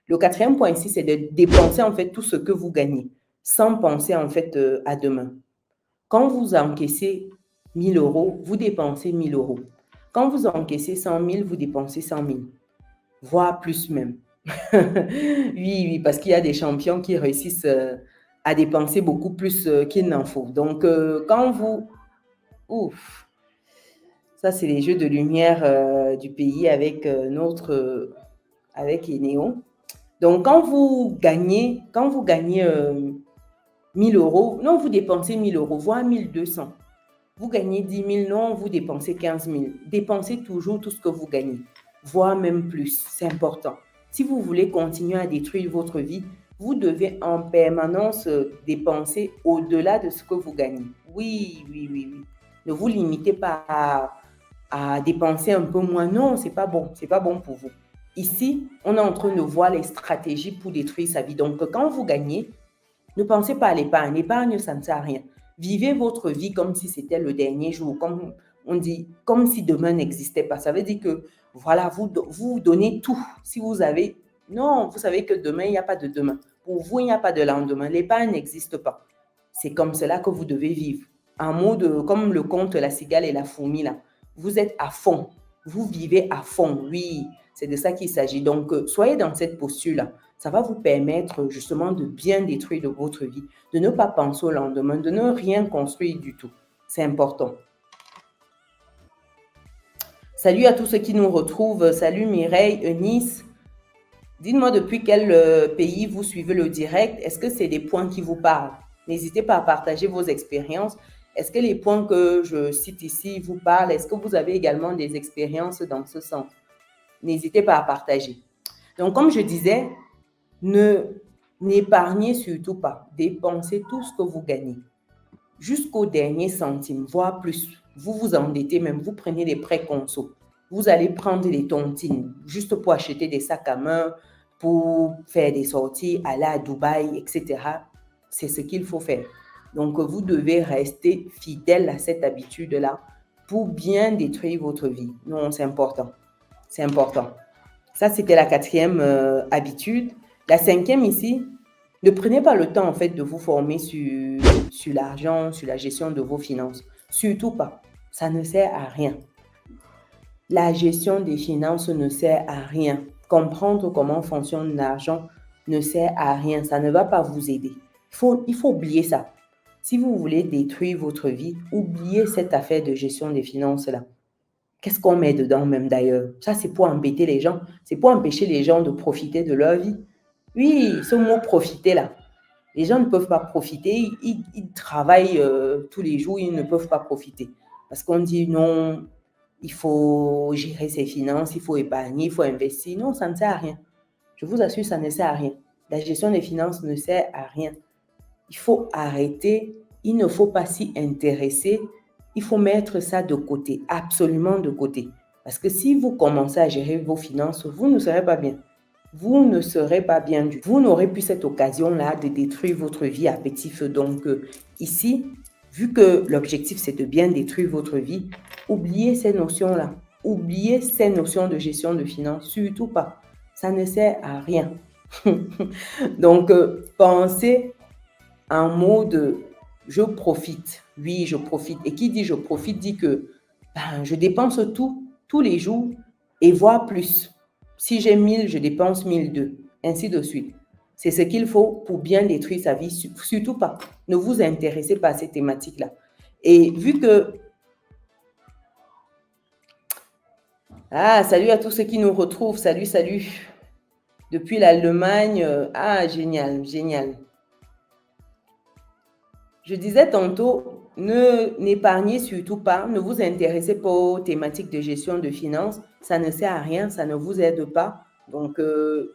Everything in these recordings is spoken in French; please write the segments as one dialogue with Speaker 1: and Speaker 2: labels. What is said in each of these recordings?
Speaker 1: Le quatrième point ici, c'est de dépenser en fait tout ce que vous gagnez sans penser en fait à demain. Quand vous encaissez 1000 euros, vous dépensez 1000 euros. Quand vous encaissez 100 000, vous dépensez 100 000, voire plus même. Oui, oui, parce qu'il y a des champions qui réussissent à dépenser beaucoup plus qu'il n'en faut. Donc, quand vous... Ouf, ça, c'est les jeux de lumière du pays avec avec Eneo. Donc, quand vous gagnez 1000 euros, non, vous dépensez 1000 euros, voire 1200. Vous gagnez 10 000, non, vous dépensez 15 000. Dépensez toujours tout ce que vous gagnez, voire même plus. C'est important. Si vous voulez continuer à détruire votre vie, vous devez en permanence dépenser au-delà de ce que vous gagnez. Oui, oui, oui, oui. Ne vous limitez pas à dépenser un peu moins. Non, c'est pas bon. C'est pas bon pour vous. Ici, on est en train de voir les stratégies pour détruire sa vie. Donc, quand vous gagnez, ne pensez pas à l'épargne. L'épargne, ça ne sert à rien. Vivez votre vie comme si c'était le dernier jour, comme on dit, comme si demain n'existait pas. Ça veut dire que, voilà, vous donnez tout. Si vous avez... Non, vous savez que demain, il n'y a pas de demain. Pour vous, il n'y a pas de lendemain. L'épargne n'existe pas. C'est comme cela que vous devez vivre. En mode, comme le conte La cigale et la fourmi, là. Vous êtes à fond. Vous vivez à fond. Oui, c'est de ça qu'il s'agit. Donc, soyez dans cette posture-là. Ça va vous permettre justement de bien détruire de votre vie, de ne pas penser au lendemain, de ne rien construire du tout. C'est important. Salut à tous ceux qui nous retrouvent. Salut Mireille, Eunice. Dites-moi depuis quel pays vous suivez le direct. Est-ce que c'est des points qui vous parlent? N'hésitez pas à partager vos expériences. Est-ce que les points que je cite ici vous parlent? Est-ce que vous avez également des expériences dans ce sens? N'hésitez pas à partager. Donc, comme je disais, n'épargnez surtout pas. Dépensez tout ce que vous gagnez. Jusqu'au dernier centime, voire plus. Vous vous endettez même, vous prenez des prêts conso. Vous allez prendre des tontines juste pour acheter des sacs à main, pour faire des sorties, aller à Dubaï, etc. C'est ce qu'il faut faire. Donc, vous devez rester fidèle à cette habitude-là pour bien détruire votre vie. Non, c'est important. C'est important. Ça, c'était la quatrième habitude. La cinquième ici, ne prenez pas le temps en fait de vous former sur l'argent, sur la gestion de vos finances. Surtout pas. Ça ne sert à rien. La gestion des finances ne sert à rien. Comprendre comment fonctionne l'argent ne sert à rien. Ça ne va pas vous aider. Il faut oublier ça. Si vous voulez détruire votre vie, oubliez cette affaire de gestion des finances-là. Qu'est-ce qu'on met dedans même d'ailleurs? Ça, c'est pour embêter les gens. C'est pour empêcher les gens de profiter de leur vie. Oui, ce mot profiter là. Les gens ne peuvent pas profiter. Ils travaillent tous les jours, ils ne peuvent pas profiter. Parce qu'on dit non, il faut gérer ses finances, il faut épargner, il faut investir. Non, ça ne sert à rien. Je vous assure, ça ne sert à rien. La gestion des finances ne sert à rien. Il faut arrêter. Il ne faut pas s'y intéresser. Il faut mettre ça de côté, absolument de côté. Parce que si vous commencez à gérer vos finances, vous ne serez pas bien. Vous ne serez pas bien du tout. Vous n'aurez plus cette occasion-là de détruire votre vie à petit feu. Donc ici, vu que l'objectif c'est de bien détruire votre vie, oubliez ces notions-là. Oubliez ces notions de gestion de finances, surtout pas. Ça ne sert à rien. Donc pensez en mode je profite. Oui, je profite. Et qui dit je profite dit que je dépense tout, tous les jours et voire plus. Si j'ai 1000, je dépense 1002, ainsi de suite. C'est ce qu'il faut pour bien détruire sa vie. Surtout pas. Ne vous intéressez pas à ces thématiques-là. Et vu que... Ah, salut à tous ceux qui nous retrouvent. Salut, salut. Depuis l'Allemagne. Ah, génial, génial. Je disais tantôt, n'épargnez surtout pas, ne vous intéressez pas aux thématiques de gestion de finances, ça ne sert à rien, ça ne vous aide pas. Donc,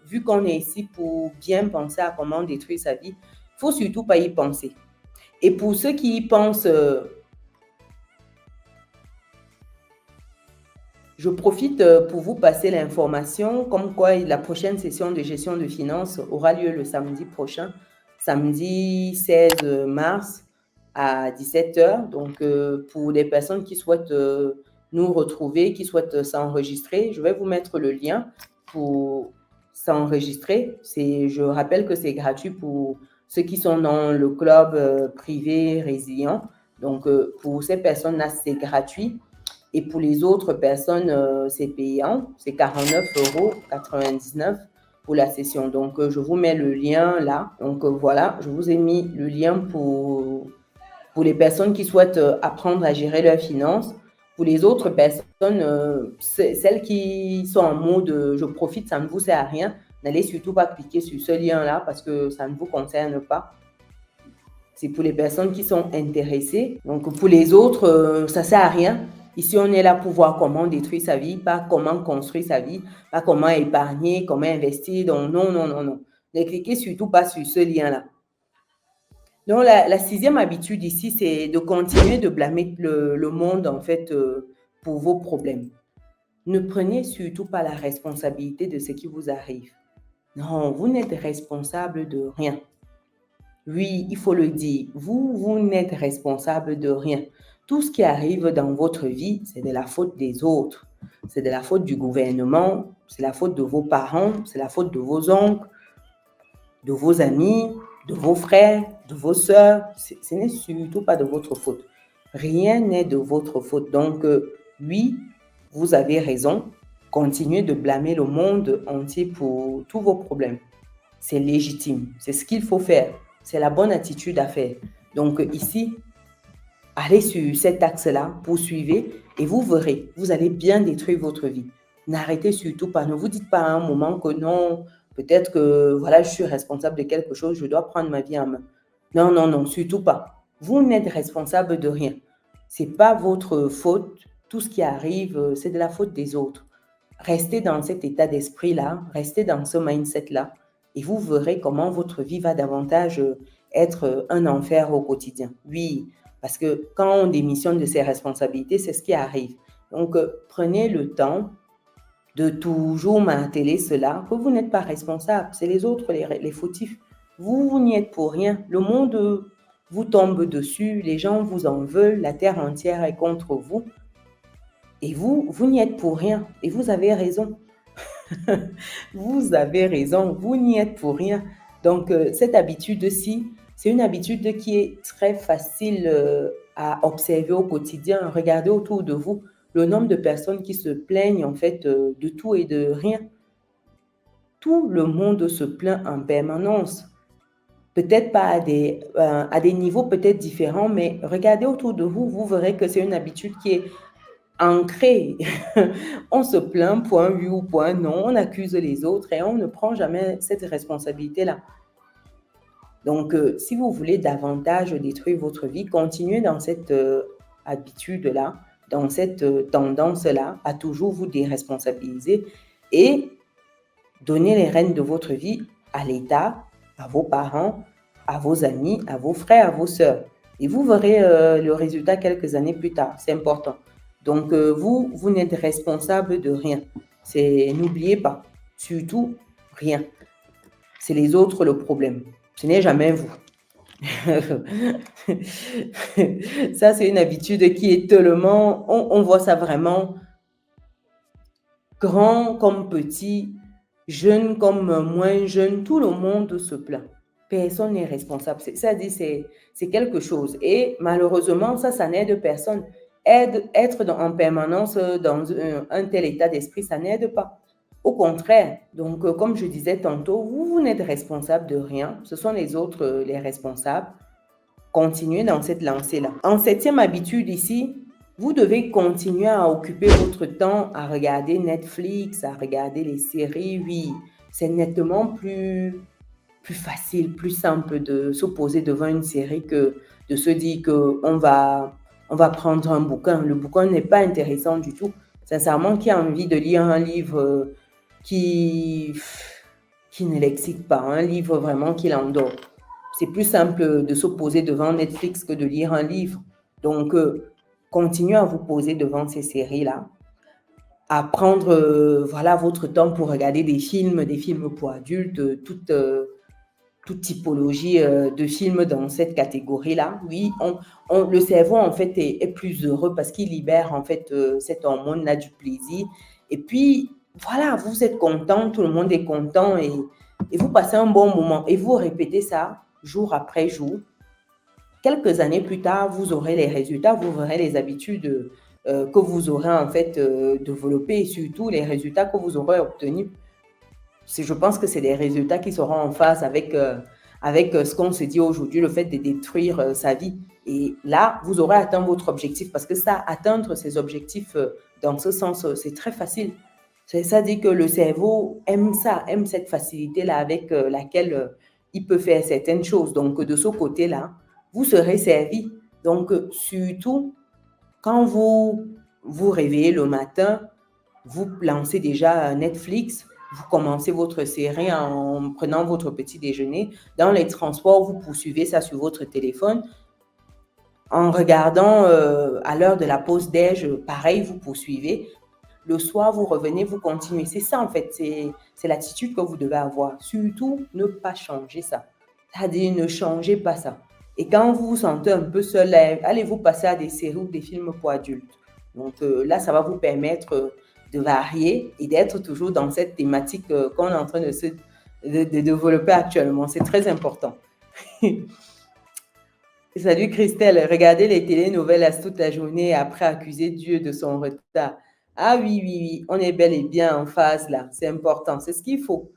Speaker 1: vu qu'on est ici pour bien penser à comment détruire sa vie, il ne faut surtout pas y penser. Et pour ceux qui y pensent, je profite pour vous passer l'information comme quoi la prochaine session de gestion de finances aura lieu le samedi prochain, samedi 16 mars à 17h. Donc, pour les personnes qui souhaitent nous retrouver, qui souhaitent s'enregistrer, je vais vous mettre le lien pour s'enregistrer. Je rappelle que c'est gratuit pour ceux qui sont dans le club privé résilient. Donc, pour ces personnes-là, c'est gratuit. Et pour les autres personnes, c'est payant. C'est 49,99 € pour la session. Donc, je vous mets le lien là. Donc, voilà, je vous ai mis le lien pour les personnes qui souhaitent apprendre à gérer leurs finances. Pour les autres personnes, celles qui sont en mode je profite, ça ne vous sert à rien, n'allez surtout pas cliquer sur ce lien-là parce que ça ne vous concerne pas. C'est pour les personnes qui sont intéressées. Donc, pour les autres, ça ne sert à rien. Ici, on est là pour voir comment détruire sa vie, pas comment construire sa vie, pas comment épargner, comment investir. Donc, non, non, non, non. Ne cliquez surtout pas sur ce lien-là. Donc, la sixième habitude ici, c'est de continuer de blâmer le monde, en fait, pour vos problèmes. Ne prenez surtout pas la responsabilité de ce qui vous arrive. Non, vous n'êtes responsable de rien. Oui, il faut le dire, vous n'êtes responsable de rien. Tout ce qui arrive dans votre vie, c'est de la faute des autres. C'est de la faute du gouvernement, c'est la faute de vos parents, c'est la faute de vos oncles, de vos amis, de vos frères, de vos sœurs. Ce n'est surtout pas de votre faute. Rien n'est de votre faute. Donc, oui, vous avez raison. Continuez de blâmer le monde entier pour tous vos problèmes. C'est légitime. C'est ce qu'il faut faire. C'est la bonne attitude à faire. Donc, ici, allez sur cet axe-là, poursuivez et vous verrez, vous allez bien détruire votre vie. N'arrêtez surtout pas. Ne vous dites pas à un moment que non, peut-être que voilà, je suis responsable de quelque chose, je dois prendre ma vie en main. Non, non, non, surtout pas. Vous n'êtes responsable de rien. Ce n'est pas votre faute. Tout ce qui arrive, c'est de la faute des autres. Restez dans cet état d'esprit-là, restez dans ce mindset-là et vous verrez comment votre vie va davantage être un enfer au quotidien. Oui, parce que quand on démissionne de ses responsabilités, c'est ce qui arrive. Donc, prenez le temps de toujours marteler cela, que vous n'êtes pas responsable. C'est les autres les fautifs. Vous n'y êtes pour rien. Le monde vous tombe dessus, les gens vous en veulent, la terre entière est contre vous. Et vous n'y êtes pour rien. Et vous avez raison. Vous avez raison. Vous n'y êtes pour rien. Donc, cette habitude-ci, c'est une habitude qui est très facile à observer au quotidien. Regardez autour de vous le nombre de personnes qui se plaignent en fait de tout et de rien. Tout le monde se plaint en permanence. Peut-être pas à des niveaux peut-être différents, mais regardez autour de vous, vous verrez que c'est une habitude qui est ancrée. On se plaint pour un oui ou pour un non, on accuse les autres et on ne prend jamais cette responsabilité-là. Donc, si vous voulez davantage détruire votre vie, continuez dans cette habitude-là, dans cette tendance-là, à toujours vous déresponsabiliser et donner les rênes de votre vie à l'État, à vos parents, à vos amis, à vos frères, à vos sœurs. Et vous verrez le résultat quelques années plus tard. C'est important. Donc, vous n'êtes responsable de rien. N'oubliez pas, surtout rien. C'est les autres le problème. Ce n'est jamais vous. Ça, c'est une habitude qui est tellement... On voit ça vraiment grand comme petit, jeune comme moins jeune. Tout le monde se plaint. Personne n'est responsable. C'est quelque chose. Et malheureusement, ça n'aide personne. Être en permanence dans un tel état d'esprit, ça n'aide pas. Au contraire, donc comme je disais tantôt, vous n'êtes responsable de rien. Ce sont les autres les responsables. Continuez dans cette lancée-là. En septième habitude ici, vous devez continuer à occuper votre temps à regarder Netflix, à regarder les séries. Oui, c'est nettement plus facile, plus simple de se poser devant une série que de se dire qu'on va prendre un bouquin. Le bouquin n'est pas intéressant du tout. Sincèrement, qui a envie de lire un livre qui ne l'excite pas, un livre vraiment qui l'endort? C'est plus simple de se poser devant Netflix que de lire un livre. Donc, continuez à vous poser devant ces séries-là, à prendre votre temps pour regarder des films pour adultes, toute typologie de films dans cette catégorie-là. Oui, le cerveau, en fait, est plus heureux parce qu'il libère, en fait, cette hormone-là du plaisir. Et puis, voilà, vous êtes content, tout le monde est content et vous passez un bon moment. Et vous répétez ça jour après jour. Quelques années plus tard, vous aurez les résultats, vous verrez les habitudes que vous aurez en fait développées et surtout les résultats que vous aurez obtenus. Je pense que c'est des résultats qui seront en phase avec ce qu'on se dit aujourd'hui, le fait de détruire sa vie. Et là, vous aurez atteint votre objectif parce que ça, atteindre ses objectifs dans ce sens, c'est très facile. Ça dit que le cerveau aime ça, aime cette facilité-là avec laquelle il peut faire certaines choses. Donc, de ce côté-là, vous serez servi. Donc, surtout, quand vous vous réveillez le matin, vous lancez déjà Netflix, vous commencez votre série en prenant votre petit déjeuner. Dans les transports, vous poursuivez ça sur votre téléphone. En regardant à l'heure de la pause déj, pareil, vous poursuivez. Le soir, vous revenez, vous continuez. C'est ça, en fait, c'est l'attitude que vous devez avoir. Surtout, ne pas changer ça. C'est-à-dire, ne changez pas ça. Et quand vous vous sentez un peu seul, allez vous passer à des séries ou des films pour adultes. Donc là, ça va vous permettre de varier et d'être toujours dans cette thématique qu'on est en train de développer actuellement. C'est très important. Salut Christelle, regardez les télénovelas toute la journée après accuser Dieu de son retard. Ah oui, oui, oui, on est bel et bien en phase là, c'est important, c'est ce qu'il faut.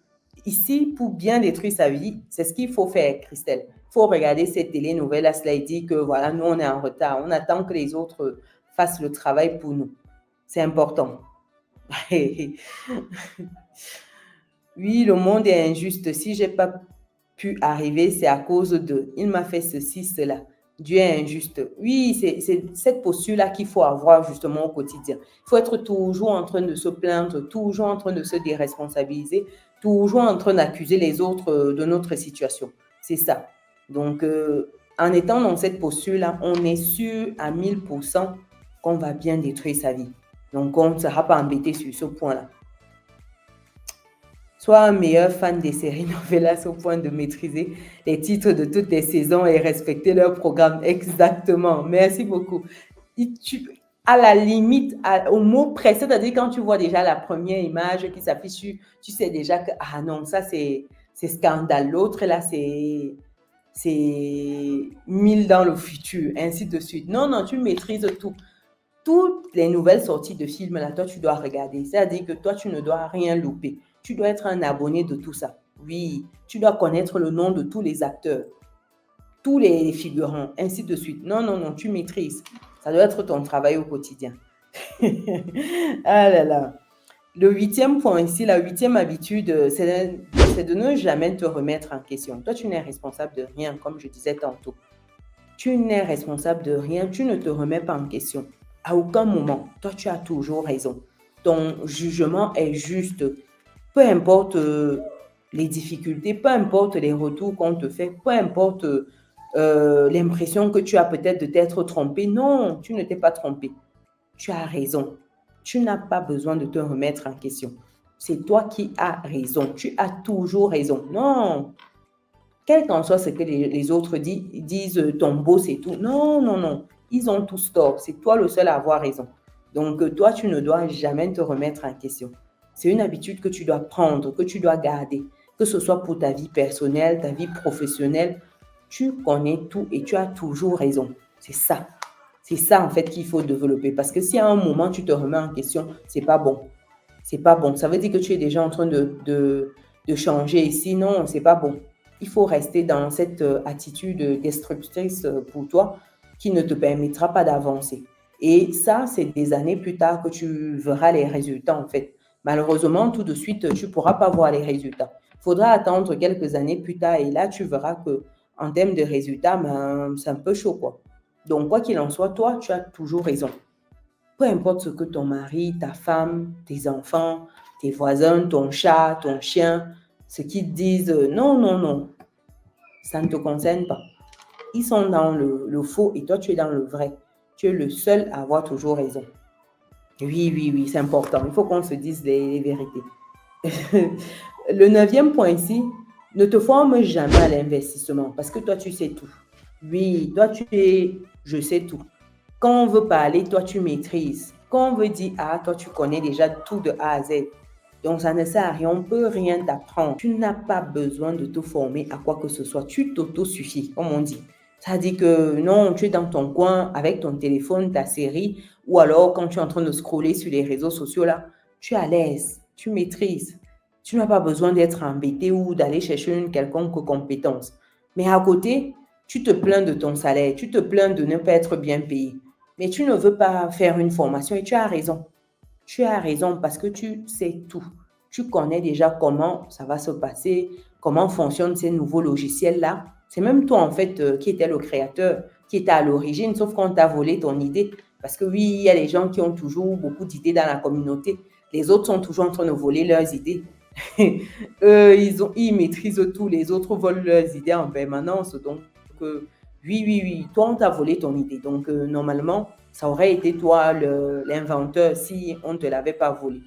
Speaker 1: Ici, pour bien détruire sa vie, c'est ce qu'il faut faire, Christelle. Il faut regarder ces télénovelas, cela dit que voilà, nous on est en retard, on attend que les autres fassent le travail pour nous. C'est important. Oui, le monde est injuste. Si j'ai pas pu arriver, c'est à cause de. Il m'a fait ceci, cela. Dieu est injuste. Oui, c'est cette posture-là qu'il faut avoir justement au quotidien. Il faut être toujours en train de se plaindre, toujours en train de se déresponsabiliser, toujours en train d'accuser les autres de notre situation. C'est ça. Donc, en étant dans cette posture-là, on est sûr à 1000% qu'on va bien détruire sa vie. Donc, on ne sera pas embêté sur ce point-là. Sois un meilleur fan des séries novelas au point de maîtriser les titres de toutes les saisons et respecter leur programme. Exactement. Merci beaucoup. À la limite, au mot près, c'est-à-dire quand tu vois déjà la première image qui s'affiche, tu sais déjà que, ah non, ça c'est scandale. L'autre là, c'est 1000 dans le futur, ainsi de suite. Non, non, tu maîtrises tout. Toutes les nouvelles sorties de films là, toi, tu dois regarder. C'est-à-dire que toi, tu ne dois rien louper. Tu dois être un abonné de tout ça. Oui, tu dois connaître le nom de tous les acteurs, tous les figurants, ainsi de suite. Non, non, non, tu maîtrises. Ça doit être ton travail au quotidien. Ah là là. Le 8e point ici, la 8e habitude, c'est de ne jamais te remettre en question. Toi, tu n'es responsable de rien, comme je disais tantôt. Tu n'es responsable de rien, tu ne te remets pas en question. À aucun moment, toi, tu as toujours raison. Ton jugement est juste. Peu importe les difficultés, peu importe les retours qu'on te fait, peu importe l'impression que tu as peut-être de t'être trompé. Non, tu ne t'es pas trompé. Tu as raison. Tu n'as pas besoin de te remettre en question. C'est toi qui as raison. Tu as toujours raison. Non. Quel qu'en soit ce que les autres disent, ton boss et tout. Non, non, non. Ils ont tous tort. C'est toi le seul à avoir raison. Donc, toi, tu ne dois jamais te remettre en question. C'est une habitude que tu dois prendre, que tu dois garder. Que ce soit pour ta vie personnelle, ta vie professionnelle. Tu connais tout et tu as toujours raison. C'est ça. C'est ça, en fait, qu'il faut développer. Parce que si à un moment, tu te remets en question, c'est pas bon. C'est pas bon. Ça veut dire que tu es déjà en train de changer. Et sinon, c'est pas bon. Il faut rester dans cette attitude destructrice pour toi qui ne te permettra pas d'avancer. Et ça, c'est des années plus tard que tu verras les résultats, en fait. Malheureusement, tout de suite, tu ne pourras pas voir les résultats. Il faudra attendre quelques années plus tard et là, tu verras que en termes de résultats, ben, c'est un peu chaud, quoi. Donc, quoi qu'il en soit, toi, tu as toujours raison. Peu importe ce que ton mari, ta femme, tes enfants, tes voisins, ton chat, ton chien, ce qu'ils disent, non, non, non, ça ne te concerne pas. Ils sont dans le faux et toi, tu es dans le vrai. Tu es le seul à avoir toujours raison. Oui, oui, oui, c'est important. Il faut qu'on se dise les vérités. Le 9e point ici, ne te forme jamais à l'investissement parce que toi, tu sais tout. Oui, toi, je sais tout. Quand on veut parler, toi, tu maîtrises. Quand on veut dire A, toi, tu connais déjà tout de A à Z. Donc, ça ne sert à rien, on ne peut rien t'apprendre. Tu n'as pas besoin de te former à quoi que ce soit. Tu t'auto-suffis, comme on dit. Ça dit que non, tu es dans ton coin avec ton téléphone, ta série, ou alors quand tu es en train de scroller sur les réseaux sociaux, là, tu es à l'aise, tu maîtrises. Tu n'as pas besoin d'être embêté ou d'aller chercher une quelconque compétence. Mais à côté, tu te plains de ton salaire, tu te plains de ne pas être bien payé. Mais tu ne veux pas faire une formation et tu as raison. Tu as raison parce que tu sais tout. Tu connais déjà comment ça va se passer, comment fonctionnent ces nouveaux logiciels-là. C'est même toi, en fait, qui était le créateur, qui était à l'origine, sauf qu'on t'a volé ton idée. Parce que oui, il y a des gens qui ont toujours beaucoup d'idées dans la communauté. Les autres sont toujours en train de voler leurs idées. Eux, ils maîtrisent tout. Les autres volent leurs idées en permanence. Donc, oui, toi, on t'a volé ton idée. Donc, normalement, ça aurait été toi l'inventeur si on ne te l'avait pas volé.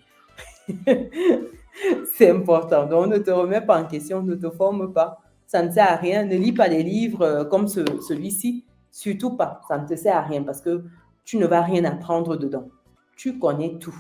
Speaker 1: C'est important. Donc, ne te remets pas en question, ne te forme pas. Ça ne sert à rien. Ne lis pas des livres comme celui-ci. Surtout pas. Ça ne te sert à rien parce que tu ne vas rien apprendre dedans. Tu connais tout.